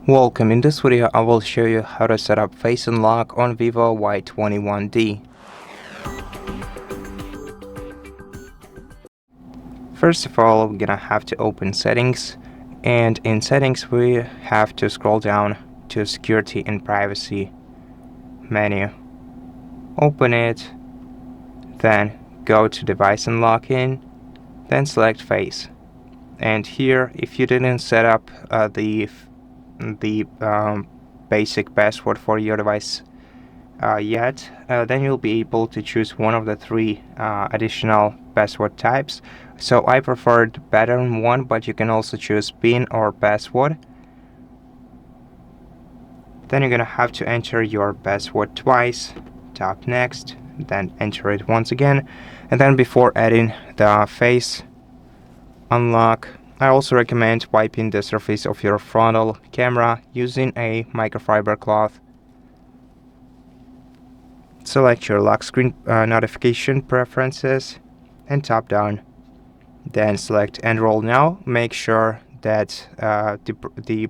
Welcome. In this video I will show you how to set up face unlock on VIVO Y21D. First of all, we're gonna have to open settings, and in settings we have to scroll down to security and privacy menu. Open it, then go to device unlocking, then select face. And here, if you didn't set up the basic password for your device yet, then you'll be able to choose one of the three additional password types. So I preferred the pattern one, but you can also choose PIN or password. Then you're gonna have to enter your password twice, tap next, then enter it once again. And then before adding the face unlock, I also recommend wiping the surface of your frontal camera using a microfiber cloth. Select your lock screen notification preferences and tap down. Then select Enroll now. Make sure that the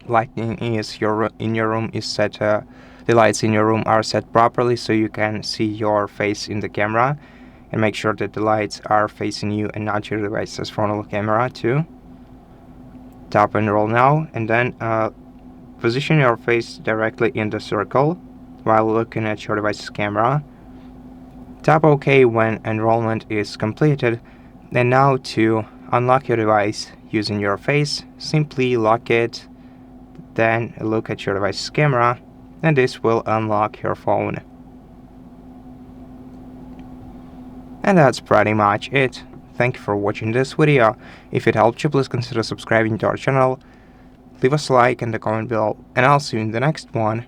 lighting in your room is set. The lights in your room are set properly so you can see your face in the camera. And make sure that the lights are facing you and not your device's frontal camera too. Tap Enroll now, and then position your face directly in the circle while looking at your device's camera. Tap OK when enrollment is completed. And now to unlock your device using your face, simply lock it, then look at your device's camera, and this will unlock your phone. And that's pretty much it. Thank you for watching this video. If it helped you, please consider subscribing to our channel, leave us a like and a comment below, and I'll see you in the next one.